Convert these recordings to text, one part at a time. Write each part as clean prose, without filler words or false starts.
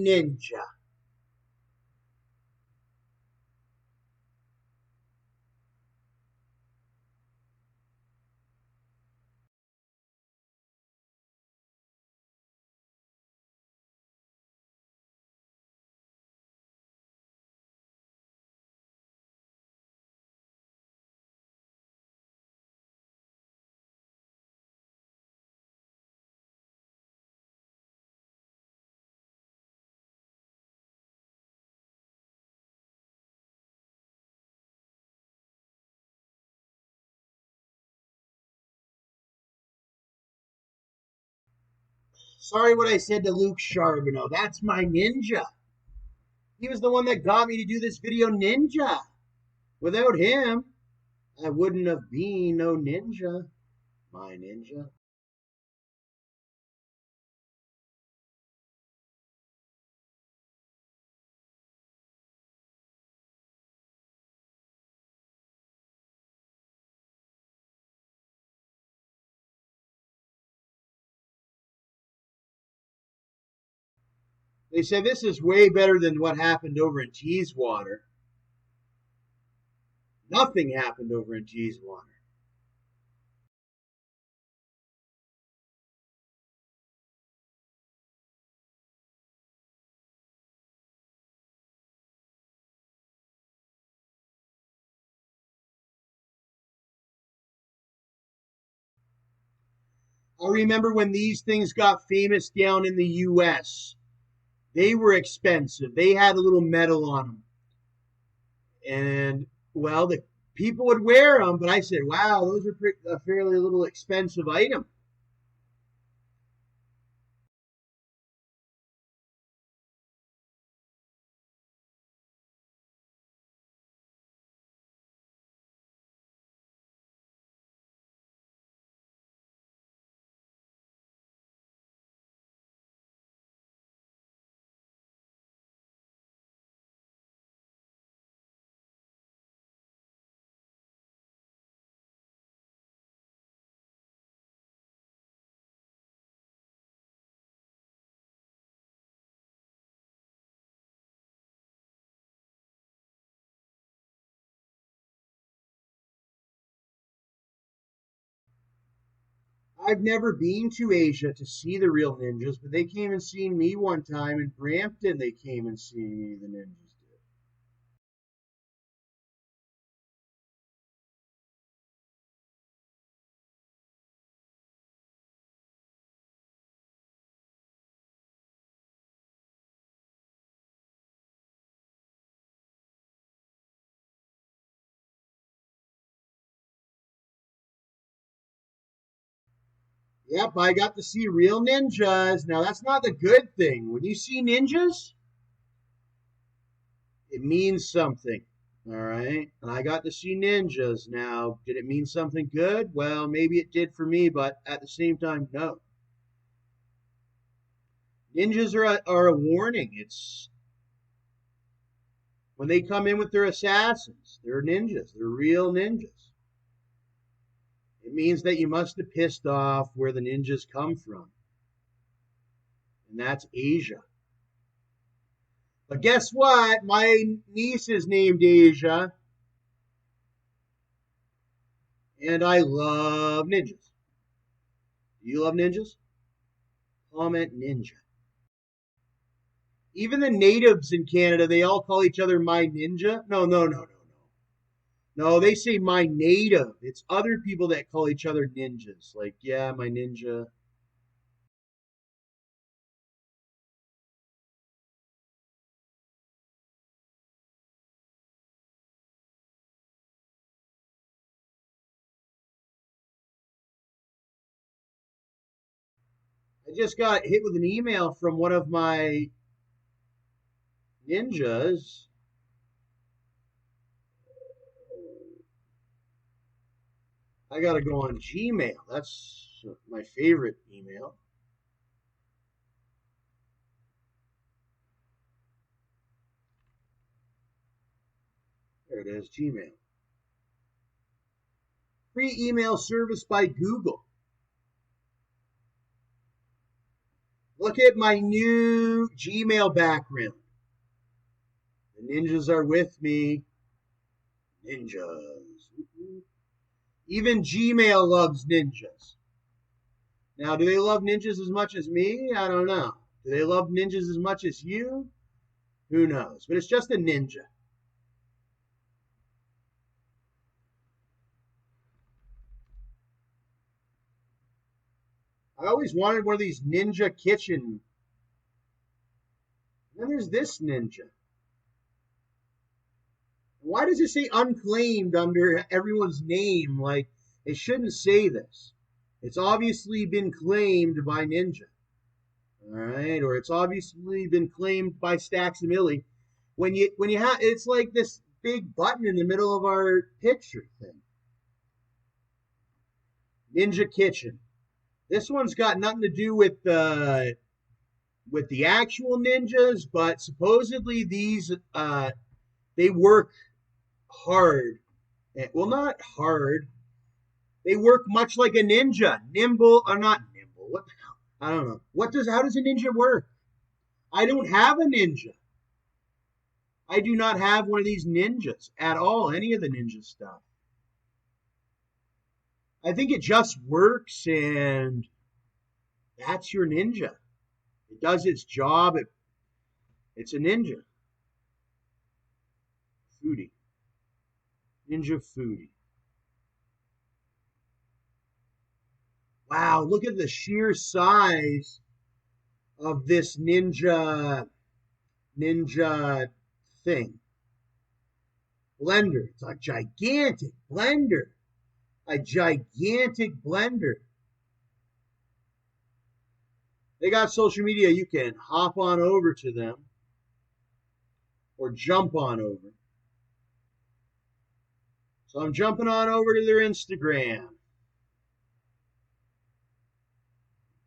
ninja. Sorry what I said to Luke Charbonneau. That's my ninja. He was the one that got me to do this video ninja. Without him, I wouldn't have been no ninja. My ninja. They say this is way better than what happened over in Teeswater. Nothing happened over in Teeswater. I remember when these things got famous down in the U.S. They were expensive. They had a little metal on them. And, well, the people would wear them, but I said, wow, those are a fairly little expensive item. I've never been to Asia to see the real ninjas, but they came and seen me one time in Brampton. They came and seen me, the ninjas did. Yep, I got to see real ninjas. Now, that's not the good thing. When you see ninjas, it means something. All right. And I got to see ninjas. Now, did it mean something good? Well, maybe it did for me, but at the same time, no. Ninjas are a warning. It's when they come in with their assassins, they're ninjas. They're real ninjas. It means that you must have pissed off where the ninjas come from. And that's Asia. But guess what? My niece is named Asia. And I love ninjas. Do you love ninjas? Comment ninja. Even the natives in Canada, they all call each other my ninja. No, no, no, no, no. No, they say my native. It's other people that call each other ninjas. Like, yeah, my ninja. I just got hit with an email from one of my ninjas. I got to go on Gmail. That's my favorite email. There it is, Gmail. Free email service by Google. Look at my new Gmail background. The ninjas are with me. Ninjas. Even Gmail loves ninjas. Now, do they love ninjas as much as me? I don't know. Do they love ninjas as much as you? Who knows? But it's just a ninja. I always wanted one of these ninja kitchen. And then there's this ninja. Why does it say unclaimed under everyone's name? Like, it shouldn't say this. It's obviously been claimed by Ninja. All right, or it's obviously been claimed by Staxamilly. When you have, it's like this big button in the middle of our picture thing. Ninja Kitchen. This one's got nothing to do with the actual ninjas, but supposedly these they work hard. Well, not hard. They work much like a ninja. Nimble or not nimble. What? I don't know. How does a ninja work? I don't have a ninja. I do not have one of these ninjas at all, any of the ninja stuff. I think it just works and that's your ninja. It does its job. It's a ninja. Foodie. Ninja foodie. Wow, look at the sheer size of this ninja thing. Blender. It's a gigantic blender. A gigantic blender. They got social media. You can hop on over to them or jump on over. So I'm jumping on over to their Instagram.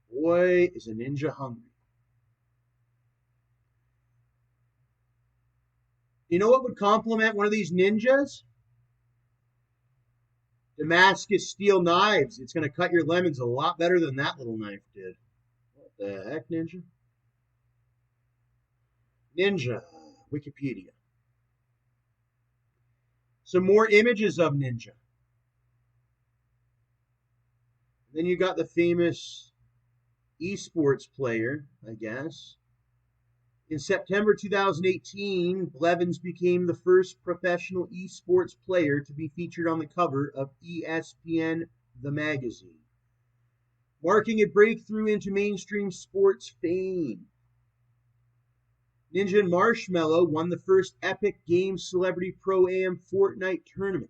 Boy, is a ninja hungry. You know what would complement one of these ninjas? Damascus steel knives. It's going to cut your lemons a lot better than that little knife did. What the heck, Ninja? Ninja. Wikipedia. Some more images of Ninja. Then you got the famous esports player, I guess. In September 2018, Blevins became the first professional esports player to be featured on the cover of ESPN The Magazine, marking a breakthrough into mainstream sports fame. Ninja and Marshmallow won the first Epic Games Celebrity Pro-Am Fortnite tournament.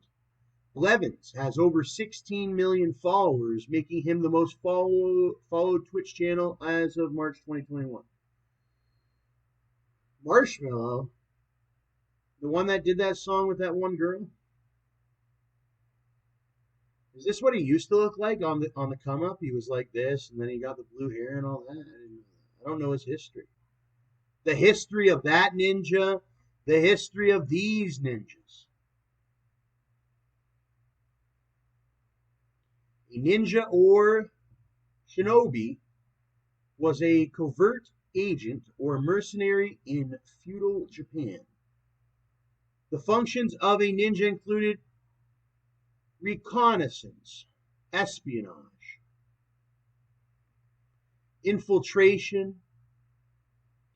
Blevins has over 16 million followers, making him the most followed Twitch channel as of March 2021. Marshmallow, the one that did that song with that one girl, is this what he used to look like on the come up? He was like this, and then he got the blue hair and all that. I don't know his history. The history of that ninja, the history of these ninjas. A ninja or shinobi was a covert agent or mercenary in feudal Japan. The functions of a ninja included reconnaissance, espionage, infiltration,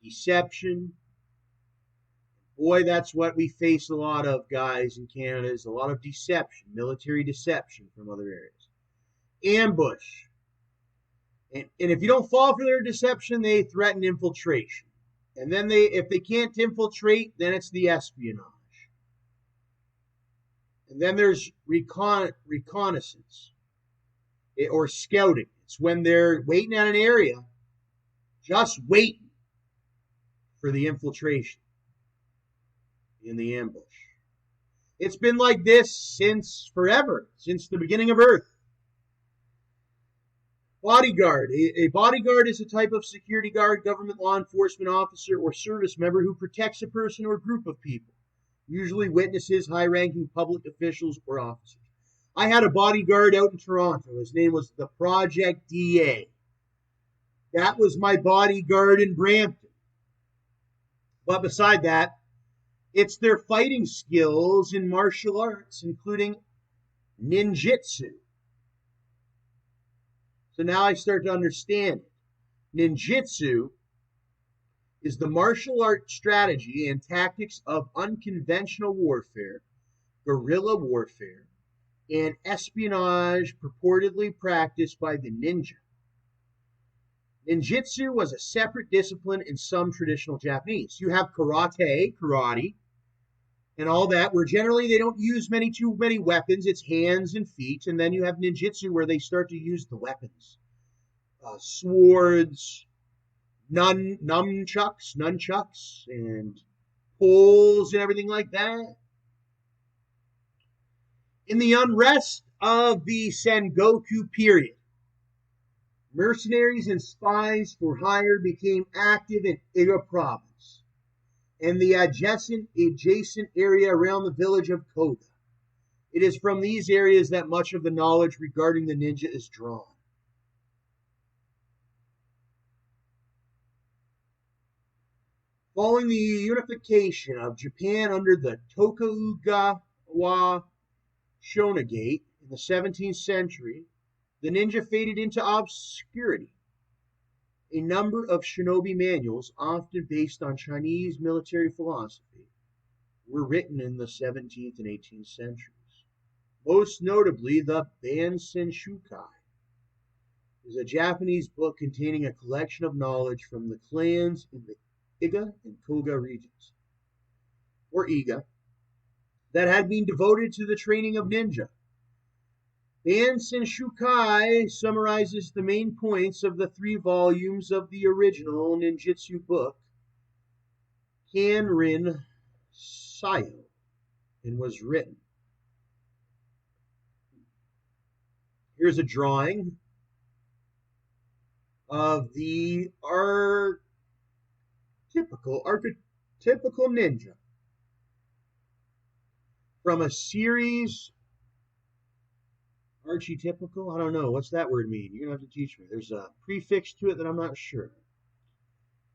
deception. Boy, that's what we face a lot of, guys, in Canada, is a lot of deception, military deception from other areas. Ambush. And if you don't fall for their deception, they threaten infiltration. And then if they can't infiltrate, then it's the espionage. And then there's reconnaissance or scouting. It's when they're waiting at an area, just waiting for the infiltration in the ambush. It's been like this since forever, since the beginning of Earth. Bodyguard. A bodyguard is a type of security guard, government law enforcement officer, or service member who protects a person or group of people, usually witnesses, high-ranking public officials, or officers. I had a bodyguard out in Toronto. His name was the Project DA. That was my bodyguard in Brampton. But beside that, it's their fighting skills in martial arts, including ninjutsu. So now I start to understand it. Ninjutsu is the martial art strategy and tactics of unconventional warfare, guerrilla warfare, and espionage purportedly practiced by the ninja. Ninjutsu was a separate discipline in some traditional Japanese. You have karate, and all that, where generally they don't use too many weapons. It's hands and feet. And then you have ninjutsu, where they start to use the weapons. Swords, nunchucks, and poles and everything like that. In the unrest of the Sengoku period, mercenaries and spies for hire became active in Iga province and the adjacent area around the village of Koga. It is from these areas that much of the knowledge regarding the ninja is drawn. Following the unification of Japan under the Tokugawa shogunate in the 17th century, the ninja faded into obscurity. A number of shinobi manuals, often based on Chinese military philosophy, were written in the 17th and 18th centuries. Most notably, the Bansen Shukai is a Japanese book containing a collection of knowledge from the clans in the Iga and Koga regions, or Iga, that had been devoted to the training of ninja. Bansen Shukai summarizes the main points of the 3 volumes of the original ninjutsu book, Kanrin Sayo, and was written. Here's a drawing of the archetypical ninja from a series. Archetypical? I don't know. What's that word mean? You're going to have to teach me. There's a prefix to it that I'm not sure.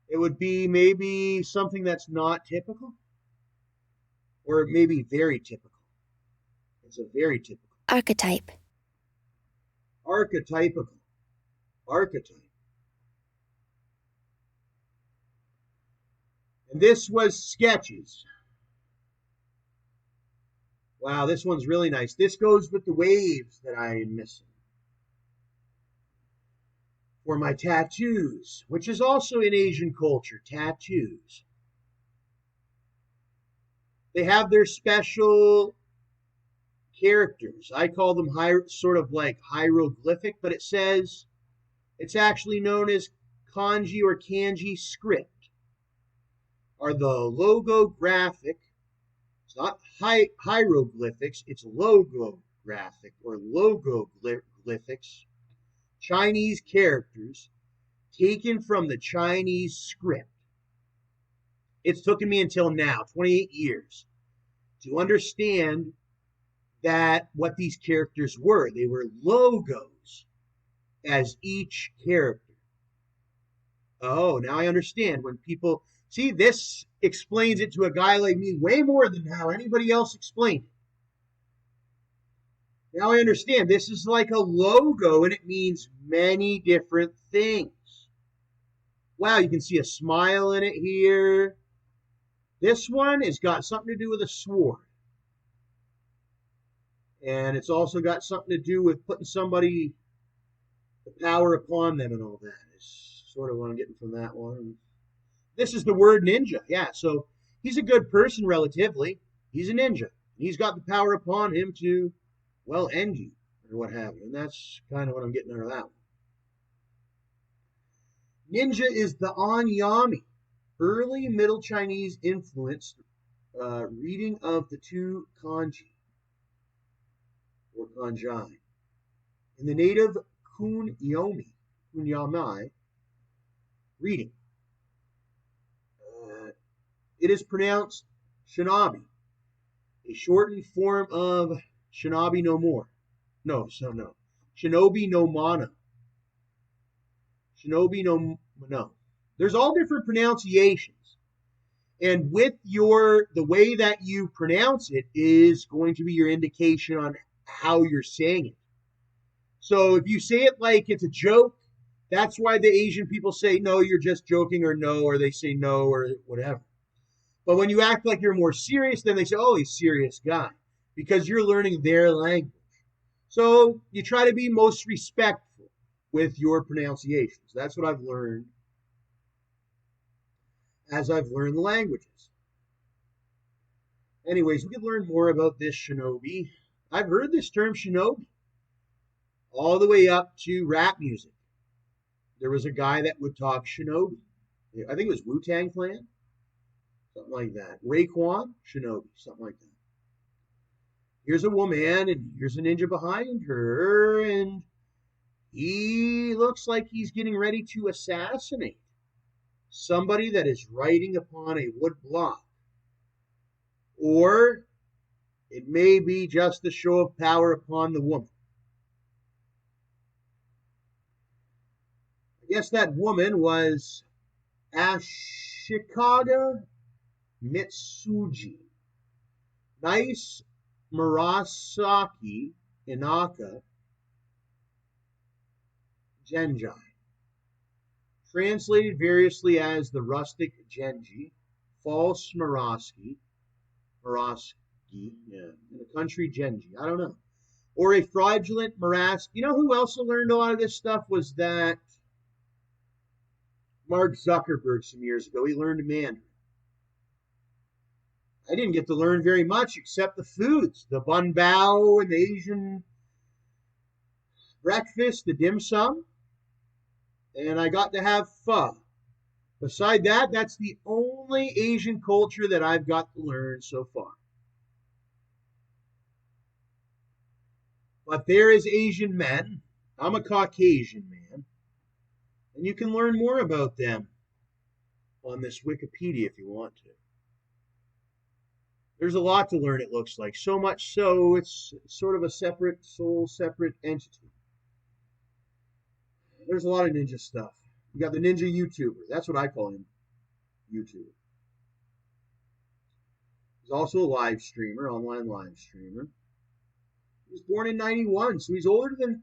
It would be maybe something that's not typical, or maybe very typical. It's a very typical. Archetype. Archetypical. Archetype. And this was sketches. Wow, this one's really nice. This goes with the waves that I am missing for my tattoos, which is also in Asian culture, tattoos. They have their special characters. I call them sort of like hieroglyphic, but it says it's actually known as kanji or kanji script. Are the logographic, it's not hieroglyphics, it's logographic or logoglyphics, Chinese characters taken from the Chinese script. It's taken me until now, 28 years, to understand that what these characters were. They were logos as each character. Oh, now I understand when people see this explains it to a guy like me way more than how anybody else explained it. Now I understand. This is like a logo and it means many different things. Wow, you can see a smile in it here. This one has got something to do with a sword. And it's also got something to do with putting somebody, the power upon them and all that. Is sort of what I'm getting from that one. This is the word ninja. Yeah, so he's a good person relatively. He's a ninja. He's got the power upon him to, well, end you or what have you. And that's kind of what I'm getting out of that one. Ninja is the Anyami, early Middle Chinese influenced reading of the 2 kanji or kanjai. In the native kunyamai reading, it is pronounced shinobi, a shortened form of shinobi no more. No. Shinobi no mono. Shinobi no. There's all different pronunciations. And with the way that you pronounce it is going to be your indication on how you're saying it. So if you say it like it's a joke, that's why the Asian people say, no, you're just joking, or no, or they say no, or whatever. But when you act like you're more serious, then they say, oh, he's a serious guy, because you're learning their language. So you try to be most respectful with your pronunciations. That's what I've learned as I've learned the languages. Anyways, we could learn more about this shinobi. I've heard this term shinobi all the way up to rap music. There was a guy that would talk shinobi. I think it was Wu-Tang Clan, something like that. Raekwon, shinobi, something like that. Here's a woman, and here's a ninja behind her, and he looks like he's getting ready to assassinate somebody that is writing upon a wood block. Or it may be just a show of power upon the woman. I guess that woman was Ashikaga Mitsuji. Nice Murasaki Inaka Genji. Translated variously as the rustic Genji, false Muraski, yeah, in a country Genji, I don't know. Or a fraudulent Muraski. You know who else learned a lot of this stuff was that Mark Zuckerberg some years ago. He learned Mandarin. I didn't get to learn very much except the foods, the bun bao and the Asian breakfast, the dim sum, and I got to have pho. Beside that, that's the only Asian culture that I've got to learn so far. But there is Asian men. I'm a Caucasian man. And you can learn more about them on this Wikipedia if you want to. There's a lot to learn, it looks like. So much so, it's sort of a separate entity. There's a lot of ninja stuff. You got the ninja YouTuber. That's what I call him. YouTuber. He's also a live streamer, online live streamer. He was born in 91, so he's older than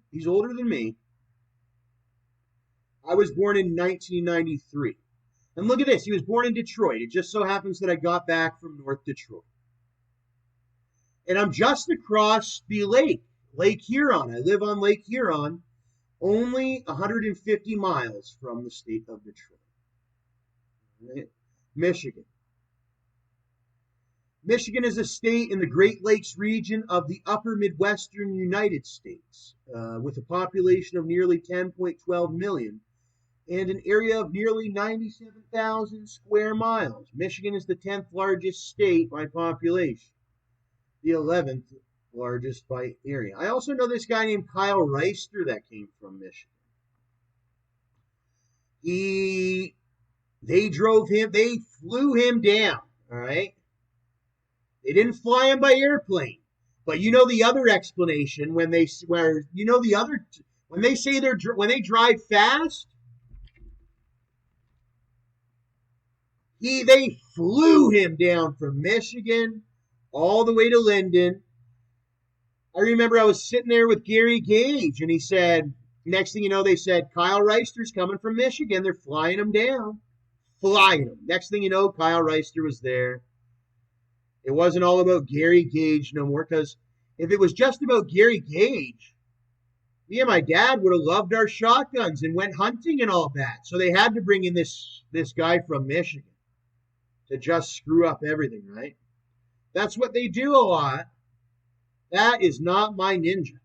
me. I was born in 1993. And look at this, he was born in Detroit. It just so happens that I got back from North Detroit. And I'm just across the lake, Lake Huron. I live on Lake Huron, only 150 miles from the state of Detroit. Right? Michigan. Michigan is a state in the Great Lakes region of the upper Midwestern United States, with a population of nearly 10.12 million and an area of nearly 97,000 square miles. Michigan is the 10th largest state by population, the 11th largest by area. I also know this guy named Kyle Reister that came from Michigan. They flew him down, all right? They didn't fly him by airplane. But you know the other explanation when they drive fast, they flew him down from Michigan all the way to Linden. I remember I was sitting there with Gary Gage, and he said, next thing you know, they said, Kyle Reister's coming from Michigan. They're flying him down. Flying him. Next thing you know, Kyle Reister was there. It wasn't all about Gary Gage no more, because if it was just about Gary Gage, me and my dad would have loved our shotguns and went hunting and all that. So they had to bring in this guy from Michigan to just screw up everything, right? That's what they do a lot. That is not my ninja.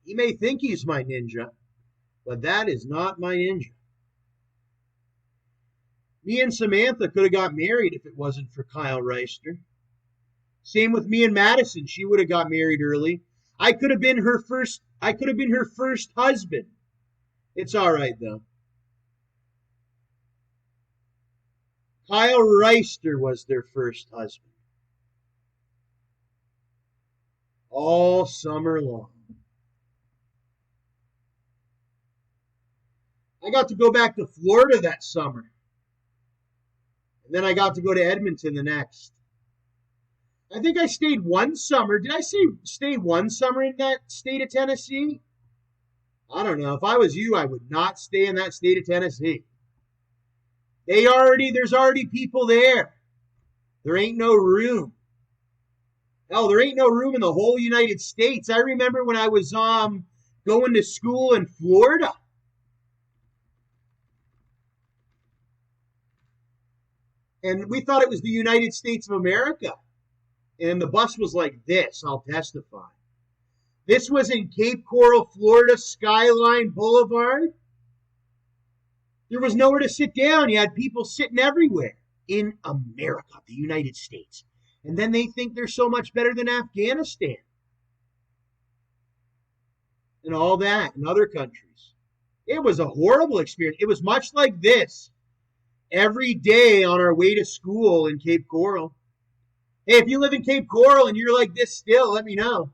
He may think he's my ninja, but that is not my ninja. Me and Samantha could have got married if it wasn't for Kyle Reister. Same with me and Madison. She would have got married early. I could have been her first husband. It's all right though. Kyle Reister was their first husband. All summer long. I got to go back to Florida that summer. And then I got to go to Edmonton the next. I think I stayed one summer. Did I say stay one summer in that state of Tennessee? I don't know. If I was you, I would not stay in that state of Tennessee. There's already people there. There ain't no room. Hell, there ain't no room in the whole United States. I remember when I was going to school in Florida. And we thought it was the United States of America. And the bus was like this, I'll testify. This was in Cape Coral, Florida, Skyline Boulevard. There was nowhere to sit down. You had people sitting everywhere in America, the United States. And then they think they're so much better than Afghanistan and all that and other countries. It was a horrible experience. It was much like this every day on our way to school in Cape Coral. Hey, if you live in Cape Coral and you're like this still, let me know.